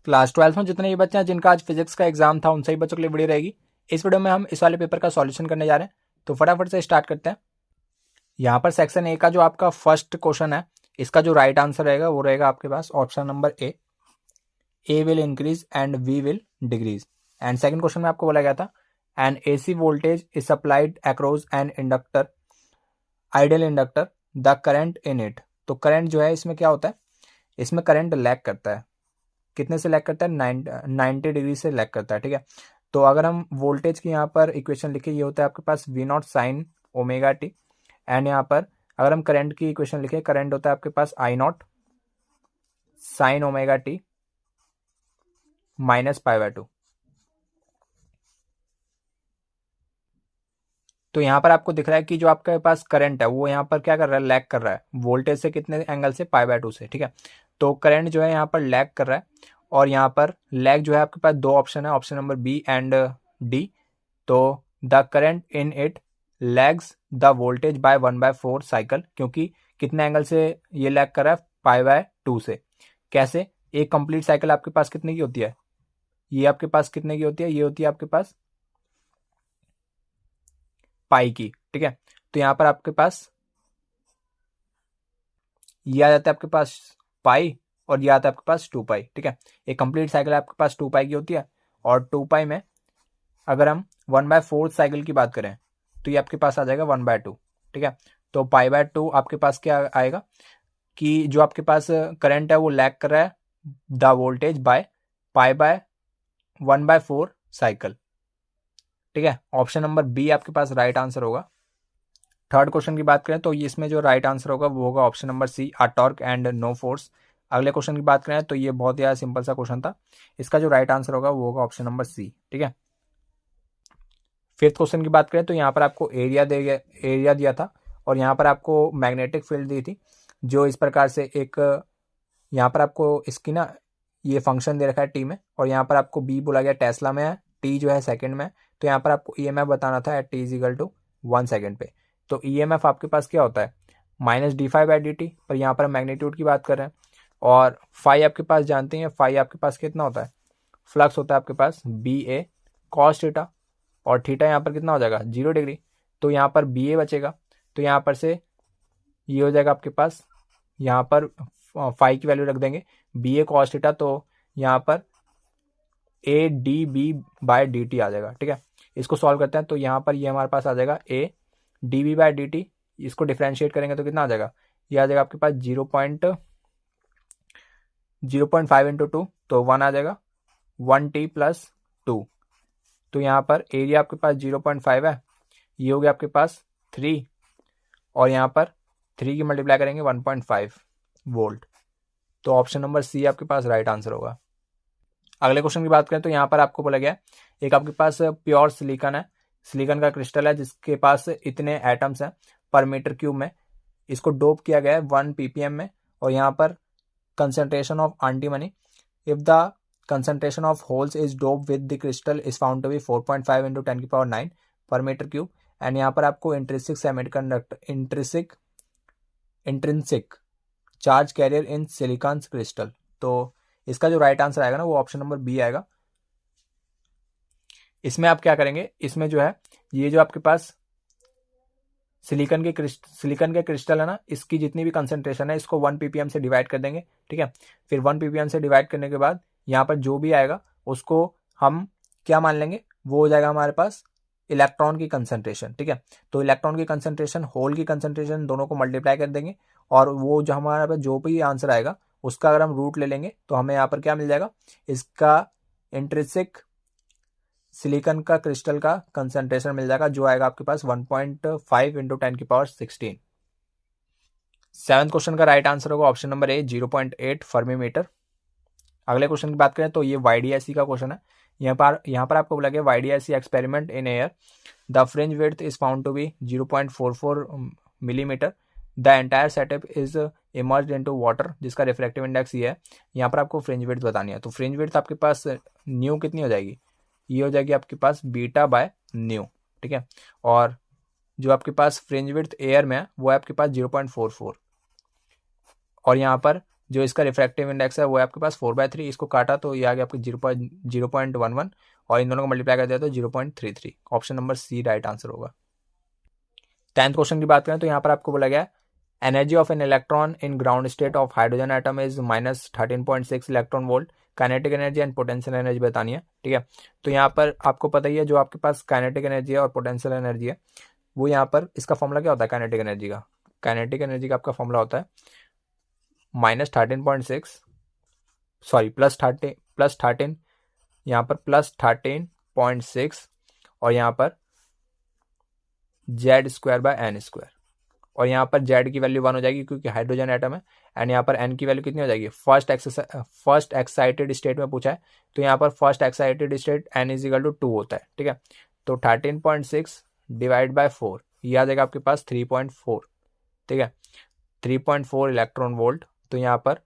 Class 12 में जितने भी बच्चे हैं जिनका आज फिजिक्स का एग्जाम था उन सभी बच्चों के लिए वीडियो रहेगी। इस वीडियो में हम इस वाले पेपर का सॉल्यूशन करने जा रहे हैं, तो फटाफट से स्टार्ट करते हैं। यहाँ पर सेक्शन ए का जो आपका फर्स्ट क्वेश्चन है, इसका जो राइट आंसर रहेगा वो रहेगा आपके पास option number A will increase and we will decrease. And second question में आपको बोला गया था an AC voltage is supplied across an inductor, ideal inductor, the current in it. तो करंट जो है इसमें क्या होता है, इसमें करंट लैग करता है। कितने से लैग करता है? 90 डिग्री से लैग करता है। ठीक है, तो अगर हम वोल्टेज की यहाँ पर इक्वेशन लिखे, ये होता है आपके पास V0 sign omega T. And यहाँ पर अगर हम करंट की इक्वेशन लिखे, करंट होता है आपके पास I0 sine omega T minus π/2। तो यहाँ पर आपको दिख रहा है कि जो आपके पास करंट है वो यहाँ पर क्या कर रहा है, लैग कर रहा है वोल्टेज से। कितने एंगल से? π/2 से। ठीक है, तो करंट जो है यहाँ पर लैग कर रहा है, और यहाँ पर लैग जो है आपके पास दो ऑप्शन है, option number B and D. तो the current in it lags the voltage by 1/4 cycle, क्योंकि कितने एंगल से ये लैग कर रहा है? π/2 से। कैसे? एक कंप्लीट साइकिल आपके पास कितने की होती है? ये आपके पास कितने की होती है? ये होती है आपके पास पाई की। ठीक है, तो यहां पर आपके पास ये आ जाता है आपके पास पाई, और ये आता है आपके पास 2 पाई। ठीक है, एक कंप्लीट साइकिल आपके पास 2 पाई की होती है, और 2 पाई में अगर हम 1/4 साइकिल की बात करें तो ये आपके पास आ जाएगा 1/2। ठीक है, तो π/2 आपके पास क्या आएगा कि जो आपके पास करंट है वो लैग कर रहा है द वोल्टेज बाय π/1/4 साइकिल। ठीक है, ऑप्शन नंबर बी आपके पास राइट आंसर होगा। थर्ड क्वेश्चन की बात करें तो इसमें जो राइट आंसर होगा वो होगा option number C, a torque and no force. अगले क्वेश्चन की बात करें तो ये बहुत ही सिंपल सा क्वेश्चन था, इसका जो राइट आंसर होगा वो होगा ऑप्शन नंबर सी। ठीक है, फिफ्थ क्वेश्चन की बात करें तो यहाँ पर आपको एरिया दिया था, और यहाँ पर आपको मैग्नेटिक फील्ड दी थी, जो इस प्रकार से एक यहाँ पर आपको इसकी ना ये फंक्शन दे रखा है टी में, और यहाँ पर आपको बी बोला गया टेस्ला में है, टी जो है सेकंड में। तो यहाँ पर आपको EMF बताना था एट t=1 सेकेंड पे। तो EMF आपके पास क्या होता है? -dφ/dt, पर यहाँ पर मैग्नीट्यूड की बात कर रहे हैं। और फाई आपके पास जानते हैं, फाई आपके पास कितना होता है? फ्लक्स होता है आपके पास BA cos थीटा, और थीटा यहाँ पर कितना हो जाएगा? 0 डिग्री। तो यहाँ पर BA बचेगा, तो यहाँ पर से ये हो जाएगा आपके पास, यहाँ पर फाई की वैल्यू रख देंगे BA cos थीटा, तो यहाँ पर AdB/dt आ जाएगा। ठीक है, इसको सॉल्व करते हैं तो यहाँ पर ये हमारे पास आ जाएगा AdB/dt। इसको डिफ्रेंशिएट करेंगे तो कितना आ जाएगा? ये आ जाएगा आपके पास 0.5 इंटू 2, तो 1 आ जाएगा, 1t + 2। तो यहाँ पर एरिया आपके पास 0.5 है, ये हो गया आपके पास 3, और यहाँ पर 3 की मल्टीप्लाई करेंगे 1.5 वोल्ट। तो ऑप्शन नंबर सी आपके पास राइट आंसर होगा। अगले क्वेश्चन की बात करें तो यहाँ पर आपको बोला गया एक आपके पास प्योर सिलिकॉन है, सिलिकॉन का क्रिस्टल है जिसके पास इतने एटम्स हैं पर मीटर क्यूब में। इसको डोप किया गया है 1 ppm में, और यहाँ पर concentration of antimony if the concentration of holes is doped with the crystal is found to be 4.5 into 10⁹ पर मीटर क्यूब। एंड यहाँ पर आपको intrinsic semiconductor intrinsic charge carrier in silicon crystal. तो इसका जो राइट आंसर आएगा ना वो ऑप्शन नंबर बी आएगा। इसमें आप क्या करेंगे, इसमें जो है ये जो आपके पास सिलिकॉन के क्रिस्टल है ना, इसकी जितनी भी कंसंट्रेशन है इसको 1 ppm से डिवाइड कर देंगे। ठीक है, फिर 1 ppm से डिवाइड करने के बाद यहाँ पर जो भी आएगा उसको हम क्या मान लेंगे, वो हो जाएगा हमारे पास इलेक्ट्रॉन की कंसंट्रेशन। ठीक है, तो इलेक्ट्रॉन की कंसंट्रेशन, होल की कंसंट्रेशन, दोनों को मल्टीप्लाई कर देंगे, और वो जो हमारे पास जो भी आंसर आएगा उसका अगर हम रूट ले लेंगे तो हमें यहाँ पर क्या मिल जाएगा, इसका इंट्रिंसिक सिलिकॉन का क्रिस्टल का कंसंट्रेशन मिल जाएगा, जो आएगा आपके पास 1.5 इंटू 10⁻16। सेवंथ क्वेश्चन का राइट आंसर होगा option number A 0.8 fermi metre. अगले क्वेश्चन की बात करें तो ये YDSC का क्वेश्चन है। यहाँ पर आपको बोला गया YDSC experiment in air, the fringe width is found to be 0.44 millimetre, the entire setup is immersed into water, जिसका रिफ्रैक्टिव इंडेक्स ये है। यहाँ पर आपको फ्रिंज विड्थ बतानी है, तो फ्रिंज विड्थ आपके पास न्यू कितनी हो जाएगी, ये हो जाएगी आपके पास β/ν। ठीक है, और जो आपके पास फ्रिंज विड्थ एयर में है वो है आपके पास 0.44, और यहाँ पर जो इसका रिफ्रैक्टिव इंडेक्स है वो है आपके पास 4/3, इसको काटा तो ये आ गया आपके 0.11 और इन दोनों को मल्टीप्लाई कर दिया तो 0.33। Option number C right answer होगा। 10th क्वेश्चन की बात करें तो यहाँ पर आपको बोला गया energy of an electron in ground state of hydrogen atom is -13.6 electron volt. Kinetic energy and potential energy बतानी है, ठीक है। तो यहाँ पर आपको पता ही है जो आपके पास काइनेटिक एनर्जी है और पोटेंशियल एनर्जी है वो यहाँ पर इसका फॉर्मूला क्या होता है काइनेटिक एनर्जी का। काइनेटिक एनर्जी का आपका फॉर्मूला होता है -13.6 सॉरी +13 यहाँ पर +13.6 और यहाँ पर Z²/n²। और यहाँ पर Z की वैल्यू 1 हो जाएगी क्योंकि हाइड्रोजन एटम है, एंड यहाँ पर N की वैल्यू कितनी हो जाएगी। फर्स्ट एक्साइटेड स्टेट में पूछा है तो यहाँ पर फर्स्ट एक्साइटेड स्टेट N = 2 होता है, ठीक है। तो 13.6 / 4 ये आ जाएगा आपके पास 3.4, ठीक है। 3.4 इलेक्ट्रॉन वोल्ट। तो यहाँ पर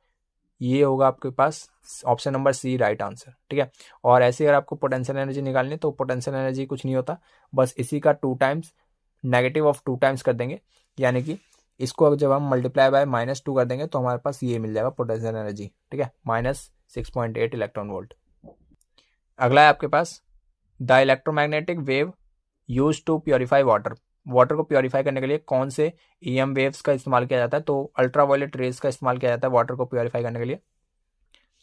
ये होगा आपके पास option number C right answer, ठीक है। और ऐसे अगर आपको पोटेंशियल एनर्जी निकालनी है तो पोटेंशियल एनर्जी कुछ नहीं होता, बस इसी का 2 टाइम्स -2 टाइम्स कर देंगे, यानी कि इसको जब हम मल्टीप्लाई बाय -2 कर देंगे तो हमारे पास ये मिल जाएगा पोटेंशियल एनर्जी, ठीक है, -6.8 इलेक्ट्रॉन वोल्ट। अगला है आपके पास the electromagnetic wave use to purify water. Water को प्योरीफाई करने के लिए कौन से EM वेव्स का इस्तेमाल किया जाता है। तो अल्ट्रावायलेट रेज का इस्तेमाल किया जाता है वाटर को प्योरीफाई करने के लिए।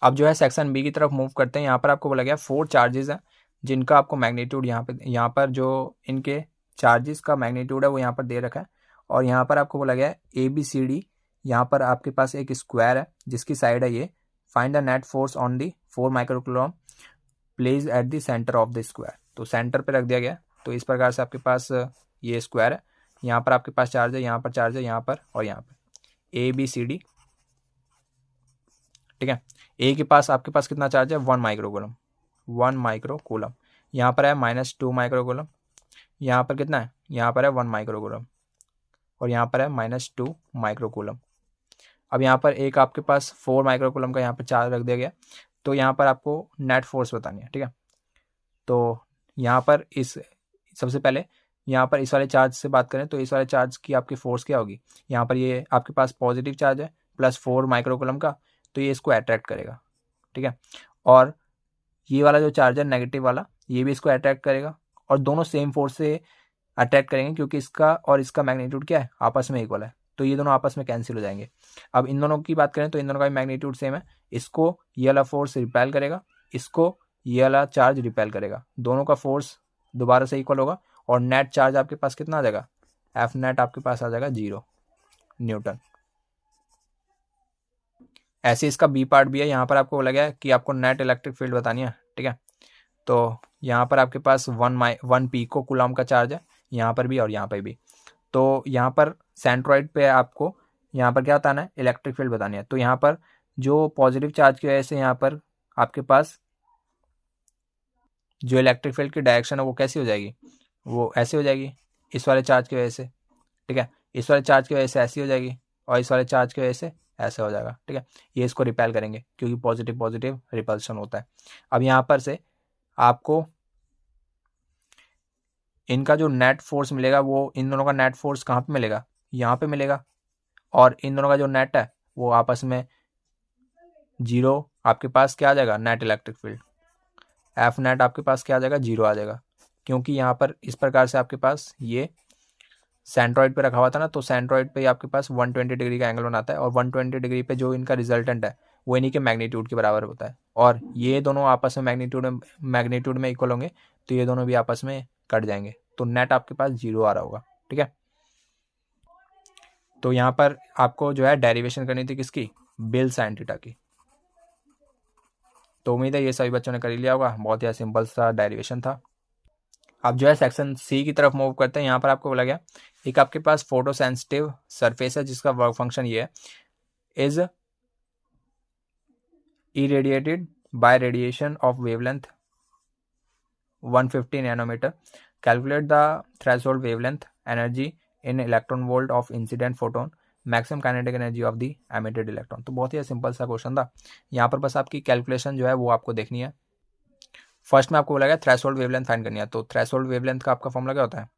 अब जो है सेक्शन बी की तरफ मूव करते हैं। यहाँ पर आपको बोला गया 4 चार्जेस हैं जिनका आपको मैग्नीट्यूड यहाँ पर जो इनके चार्जेस का मैग्नीट्यूड है वो यहाँ पर दे रखा है। और यहाँ पर आपको बोला गया है ABCD। यहाँ पर आपके पास एक स्क्वायर है जिसकी साइड है ये। Find the net force on the 4 microcoulomb place at the centre of the square. तो सेंटर पे रख दिया गया। तो इस प्रकार से आपके पास ये स्क्वायर है, यहाँ पर आपके पास चार्ज है, यहाँ पर चार्ज है, यहाँ पर और यहाँ पर ABCD, ठीक है। ए के पास आपके पास कितना चार्ज है 1 माइक्रोकूलम, 1 माइक्रोकूलम। यहाँ पर है -2 माइक्रोकूलम, यहाँ पर कितना है, यहाँ पर है 1 माइक्रोकूलम और यहाँ पर है -2 माइक्रोकूलम। अब यहाँ पर एक आपके पास 4 माइक्रोकूलम का यहाँ पर चार्ज रख दिया गया। तो यहाँ पर आपको नेट फोर्स बतानी है, ठीक है। तो यहाँ पर सबसे पहले यहाँ पर इस वाले चार्ज से बात करें तो इस वाले चार्ज की आपकी फोर्स क्या होगी। यहाँ पर ये आपके पास पॉजिटिव चार्ज है +4 माइक्रोकूलम का, तो ये इसको अट्रैक्ट करेगा, ठीक है। और ये वाला जो चार्ज है नेगेटिव वाला, ये भी इसको अट्रैक्ट करेगा और दोनों सेम फोर्स से अट्रैक्ट करेंगे क्योंकि इसका और इसका मैग्नीट्यूड क्या है, आपस में इक्वल है। तो ये दोनों आपस में कैंसिल हो जाएंगे। अब इन दोनों की बात करें तो इन दोनों का मैग्नीट्यूड सेम है। इसको ये वाला फोर्स रिपेल करेगा, इसको ये वाला चार्ज रिपेल करेगा, दोनों का फोर्स दोबारा से इक्वल होगा और नेट चार्ज आपके पास कितना आ जाएगा, F नेट आपके पास आ जाएगा 0 न्यूटन। ऐसे इसका बी पार्ट भी है। यहाँ पर आपको बोला गया कि आपको नेट इलेक्ट्रिक फील्ड बतानी है, ठीक है। तो यहाँ पर आपके पास 1 पिको कूलम का चार्ज है, यहाँ पर भी और यहाँ पर भी। तो यहाँ पर सेंट्रॉइड पे आपको यहाँ पर क्या बताना है, इलेक्ट्रिक फील्ड बतानी है। तो यहाँ पर जो पॉजिटिव चार्ज की वजह से यहाँ पर आपके पास जो इलेक्ट्रिक फील्ड की डायरेक्शन है वो कैसी हो जाएगी, वो ऐसे हो जाएगी इस वाले चार्ज की वजह से, ठीक है। इस वाले चार्ज की वजह से ऐसी हो जाएगी और इस वाले चार्ज की वजह से ऐसा हो जाएगा, ठीक है। ये इसको रिपेल करेंगे क्योंकि पॉजिटिव रिपल्शन होता है। अब यहाँ पर से आपको इनका जो नेट फोर्स मिलेगा वो इन दोनों का नेट फोर्स कहाँ पे मिलेगा, यहाँ पे मिलेगा। और इन दोनों का जो नेट है वो आपस में 0 आपके पास क्या आ जाएगा, net electric field F net आपके पास क्या आ जाएगा, 0 आ जाएगा। क्योंकि यहाँ पर इस प्रकार से आपके पास ये सेंट्रॉइड पे रखा हुआ था ना, तो सेंट्रॉइड पे आपके पास 120 डिग्री का एंगल बनाता है और 120 डिग्री पे जो इनका रिजल्टेंट है वो इन्हीं के मैग्नीट्यूड के बराबर होता है। और ये दोनों आपस में मैग्नीट्यूड में इक्वल होंगे तो ये दोनों भी आपस में कट जाएंगे। तो नेट आपके पास 0 आ रहा होगा, ठीक है। तो यहाँ पर आपको जो है डेरिवेशन करनी थी किसकी, बेल साइन थीटा की। तो उम्मीद है ये सभी बच्चों ने कर लिया होगा। बहुत ही सिंपल सा डेरिवेशन था। अब जो है सेक्शन सी की तरफ मूव करते हैं। यहाँ पर आपको बोला गया एक आपके पास फोटो सेंसिटिव सरफेस है जिसका वर्क फंक्शन ये है, is irradiated by radiation of wavelength 150 nanometre. Calculate the threshold wavelength energy in electron volt of incident photon, maximum kinetic energy of the emitted electron. तो बहुत ही सिंपल सा question था। यहाँ पर बस आपकी कैलकुलेशन जो है वो आपको देखनी है। फर्स्ट में आपको बोला गया थ्रेशोल्ड वेवलेंथ फाइंड करनी है। तो थ्रेशोल्ड वेवलेंथ का आपका फॉर्मूला क्या होता है,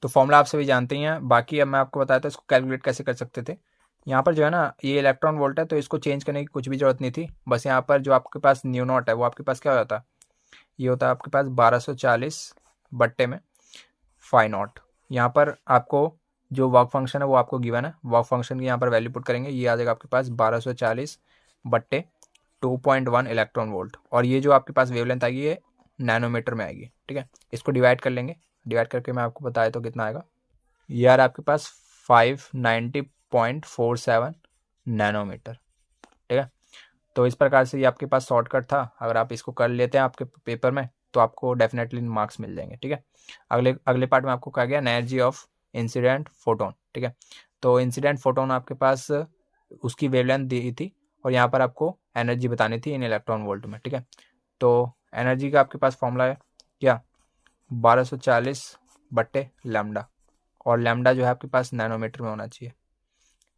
तो फॉर्मूला आप सभी जानते ही हैं। बाकी अब मैं आपको बताया था इसको कैलकुलेट कैसे कर सकते थे। यहाँ पर जो है ना ये इलेक्ट्रॉन वोल्ट है, तो इसको चेंज करने की कुछ भी जरूरत नहीं थी। बस यहाँ पर जो आपके पास न्यू नॉट है वो आपके पास क्या हो जाता है, ये होता है आपके पास 1240 बट्टे में 5 नॉट। यहाँ पर आपको जो वर्क फंक्शन है वो आपको गिवन है, वर्क फंक्शन की यहाँ पर वैल्यू पुट करेंगे, ये आ जाएगा आपके पास 1240 बट्टे 2.1 इलेक्ट्रॉन वोल्ट। और ये जो आपके पास वेवलेंथ आएगी ये नैनोमीटर में आएगी, ठीक है। इसको डिवाइड कर लेंगे, डिवाइड करके मैं आपको बताया तो कितना आएगा, ये यार आपके पास 590.47 नैनोमीटर, ठीक है। तो इस प्रकार से ये आपके पास शॉर्टकट था, अगर आप इसको कर लेते हैं आपके पेपर में तो आपको डेफिनेटली मार्क्स मिल जाएंगे, ठीक है। अगले पार्ट में आपको कहा गया एनर्जी ऑफ इंसिडेंट फोटोन, ठीक है। तो इंसिडेंट फोटोन आपके पास उसकी वेवलेंथ दी थी और यहाँ पर आपको एनर्जी बतानी थी इन इलेक्ट्रॉन वोल्ट में, ठीक है। तो एनर्जी का आपके पास फॉर्मूला है क्या, 1240 बट्टे लैम्डा, और लैम्डा जो है आपके पास नैनोमीटर में होना चाहिए।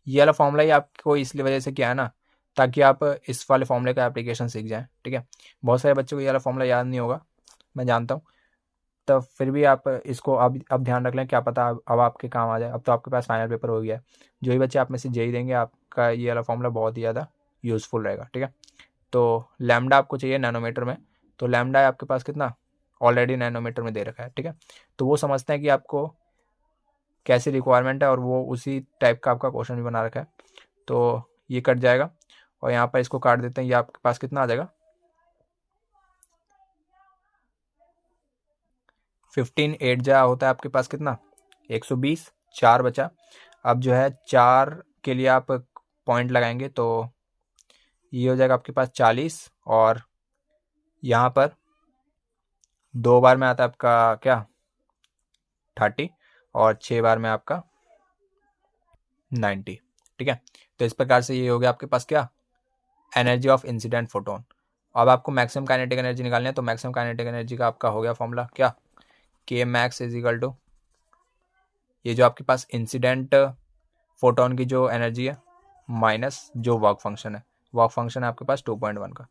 ये वाला फॉर्मूला ही आपको इसलिए वजह से क्या है ना, ताकि आप इस वाले फॉर्मूले का एप्लीकेशन सीख जाएं, ठीक है। बहुत सारे बच्चों को ये वाला फॉर्मूला याद नहीं होगा, मैं जानता हूँ, तो फिर भी आप इसको अब ध्यान रख लें, क्या पता अब आपके काम आ जाए। अब तो आपके पास फाइनल पेपर हो गया है, जो ही बच्चे आप में से जेई देंगे आपका ये वाला फॉर्मूला बहुत ही ज़्यादा यूज़फुल रहेगा, ठीक है। तो लैम्डा आपको चाहिए नैनोमीटर में, तो लैम्डा आपके पास कितना ऑलरेडी नैनोमीटर में दे रखा है, ठीक है। तो वो समझते हैं कि आपको कैसी रिक्वायरमेंट है और वो उसी टाइप का आपका क्वेश्चन भी बना रखा है। तो ये कट जाएगा और यहाँ पर इसको काट देते हैं, ये आपके पास कितना आ जाएगा 15 8 जा होता है आपके पास कितना 120, 4 बचा। अब जो है 4 के लिए आप पॉइंट लगाएंगे तो ये हो जाएगा आपके पास 40, और यहाँ पर 2 बार में आता है आपका क्या 30, और 6 बार में आपका 90, ठीक है। तो इस प्रकार से ये हो गया आपके पास क्या एनर्जी ऑफ इंसिडेंट फोटोन। अब आपको मैक्सिमम काइनेटिक एनर्जी निकालनी है, तो मैक्सिमम काइनेटिक एनर्जी का आपका हो गया फॉर्मूला क्या, के मैक्स इज इक्वल टू ये जो आपके पास इंसिडेंट फोटोन की जो एनर्जी है माइनस जो वर्क फंक्शन है, वर्क फंक्शन है आपके पास 2.1 का,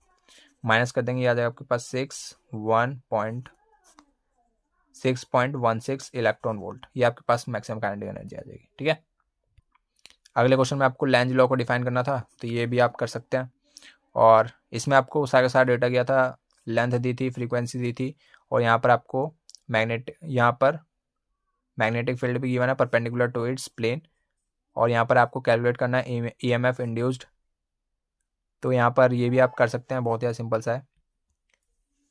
माइनस कर देंगे, याद है आपके पास 6.16 इलेक्ट्रॉन वोल्ट, ये आपके पास मैक्सिमम काइनेटिक एनर्जी आ जाएगी, ठीक है। अगले क्वेश्चन में आपको लेंज लॉ को डिफाइन करना था, तो ये भी आप कर सकते हैं, और इसमें आपको सारा सारा डेटा गया था, लेंथ दी थी, फ्रीक्वेंसी दी थी, और यहाँ पर आपको मैग्नेटिक फील्ड भी गिवन है परपेंडिकुलर टू इट्स प्लेन, और यहाँ पर आपको कैलकुलेट करना है ईएमएफ इंड्यूस्ड। तो यहाँ पर ये भी आप कर सकते हैं, बहुत ही सिंपल सा है।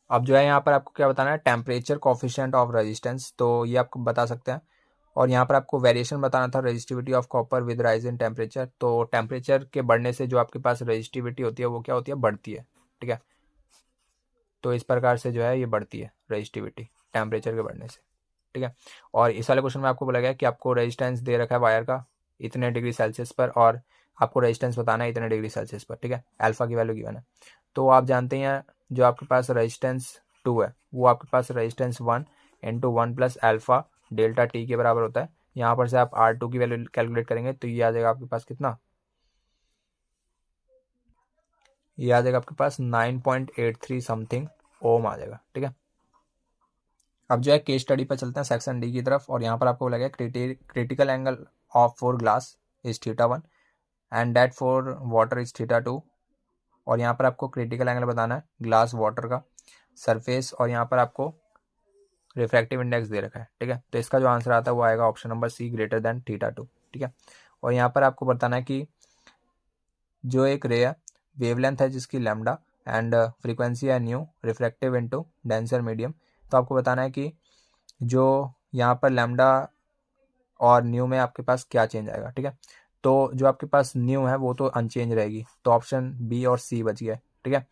अब जो है यहाँ पर आपको क्या बताना है, टेम्परेचर कोफिशिएंट ऑफ रेजिस्टेंस, तो ये आपको बता सकते हैं। और यहाँ पर आपको वेरिएशन बताना था resistivity of copper with rise in temperature, तो टेम्परेचर के बढ़ने से जो आपके पास रेजिस्टिविटी होती है वो क्या होती है, बढ़ती है, ठीक है। तो इस प्रकार से जो है ये बढ़ती है रेजिस्टिविटी टेम्परेचर के बढ़ने से, ठीक है। और इस वाले क्वेश्चन में आपको बोला गया कि आपको रेजिस्टेंस दे रखा है वायर का इतने डिग्री सेल्सियस पर, और आपको रेजिस्टेंस बताना है इतने डिग्री सेल्सियस पर, ठीक है। अल्फा की वैल्यू गिवन है, तो आप जानते हैं जो आपके पास रेजिस्टेंस 2 है वो आपके पास resistance 1 into 1 plus alpha delta T के बराबर होता है। यहाँ पर से आप R2 की वैल्यू कैलकुलेट करेंगे तो ये आ जाएगा आपके पास कितना, ये आ जाएगा आपके पास 9.83 समथिंग ओम आ जाएगा, ठीक है। अब जो है केस स्टडी पर चलते हैं सेक्शन डी की तरफ, और यहाँ पर आपको लगे critical angle of for glass is θ1 and that for water is θ2, और यहाँ पर आपको क्रिटिकल एंगल बताना है ग्लास वाटर का सरफेस, और यहाँ पर आपको रिफ्रैक्टिव इंडेक्स दे रखा है, ठीक है। तो इसका जो आंसर आता है वो आएगा option number C greater than θ2, ठीक है। और यहाँ पर आपको बताना है कि जो एक रे है वेवलेंथ है जिसकी लैम्डा एंड फ्रीक्वेंसी है new, refractive into denser medium, तो आपको बताना है कि जो यहाँ पर लैम्डा और न्यू में आपके पास क्या चेंज आएगा, ठीक है। तो जो आपके पास न्यू है वो तो अनचेंज रहेगी, तो ऑप्शन बी और सी बच गया, ठीक है।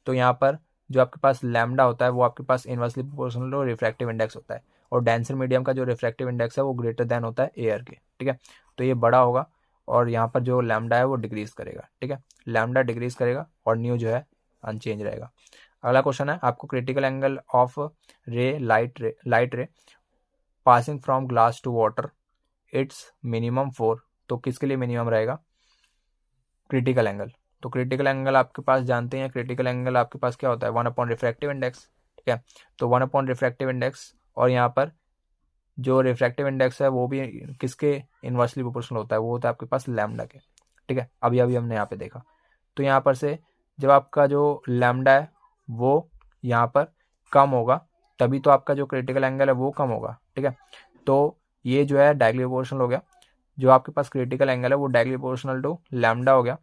तो यहाँ पर जो आपके पास लैम्डा होता है वो आपके पास inversely proportional to refractive index होता है, और डेंसर मीडियम का जो रिफ्रैक्टिव इंडेक्स है वो ग्रेटर देन होता है एयर के, ठीक है। तो ये बड़ा होगा और यहाँ पर जो लैम्डा है वो डिक्रीज करेगा, ठीक है। लैम्डा डिक्रीज करेगा और न्यू जो है अनचेंज रहेगा। अगला क्वेश्चन है आपको critical angle of ray light ray passing from glass to water it's minimum 4, तो किसके लिए मिनिमम रहेगा, क्रिटिकल एंगल। तो क्रिटिकल एंगल आपके पास जानते हैं, क्रिटिकल एंगल आपके पास क्या होता है 1 अपॉन रिफ्रैक्टिव इंडेक्स, ठीक है। तो 1 अपॉन रिफ्रैक्टिव इंडेक्स, और यहाँ पर जो रिफ्रैक्टिव इंडेक्स है वो भी किसके इन्वर्सली प्रोपोर्शनल होता है, वो होता है आपके पास लैम्डा के, ठीक है, अभी अभी हमने यहाँ पे देखा। तो यहाँ पर से जब आपका जो लैम्डा है वो यहाँ पर कम होगा तभी तो आपका जो क्रिटिकल एंगल है वो कम होगा, ठीक है। तो ये जो है डायरेक्टली प्रोपोर्शनल हो गया, जो आपके पास क्रिटिकल एंगल है वो डायरेक्टली प्रोपोर्शनल टू लैम्डा हो गया।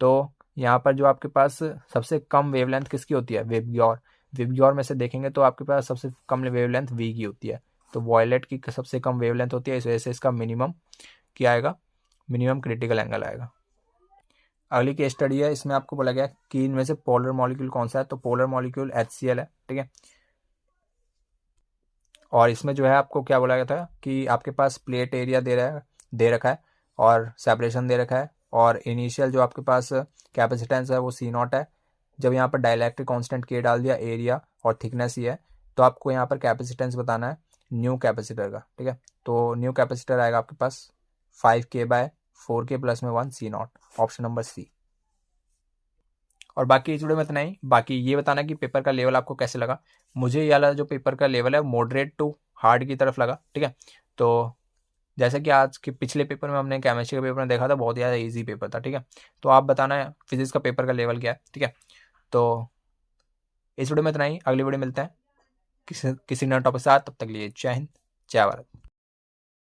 तो यहाँ पर जो आपके पास सबसे कम वेवलेंथ किसकी होती है, वेवग्योर। वेवग्योर में से देखेंगे तो आपके पास सबसे कम वेवलेंथ वी की होती है, तो वॉयलेट की सबसे कम वेवलेंथ होती है, इस वजह से इसका मिनिमम क्या आएगा, मिनिमम क्रिटिकल एंगल आएगा। अगली केस स्टडी है, इसमें आपको बोला गया कि इनमें से पोलर मॉलिक्यूल कौन सा है, तो पोलर मॉलिक्यूल HCl है, ठीक है। और इसमें जो है आपको क्या बोला गया था कि आपके पास प्लेट एरिया दे रखा है और सेपरेशन दे रखा है, और इनिशियल जो आपके पास कैपेसिटेंस है वो C0 है। जब यहाँ पर डाइलेक्ट्रिक कांस्टेंट K डाल दिया, एरिया और थिकनेस ही है, तो आपको यहाँ पर कैपेसिटेंस बताना है न्यू कैपेसिटर का, ठीक है। तो न्यू कैपेसिटर आएगा आपके पास 5K/4K + 1 C0, option number C। और बाकी इस वीडियो में इतना ही। बाकी ये बताना कि पेपर का लेवल आपको कैसे लगा। मुझे ये वाला जो पेपर का लेवल है मॉडरेट टू हार्ड की तरफ लगा, ठीक है। तो जैसे कि आज के पिछले पेपर में हमने केमिस्ट्री का पेपर में देखा था, बहुत ज़्यादा इजी पेपर था, ठीक है। तो आप बताना है फिजिक्स का पेपर का लेवल क्या है, ठीक है। तो इस वीडियो में इतना ही, अगली वीडियो मिलते हैं किसी नए टॉपिक के साथ। तब तक लिए जय हिंद, जय भारत।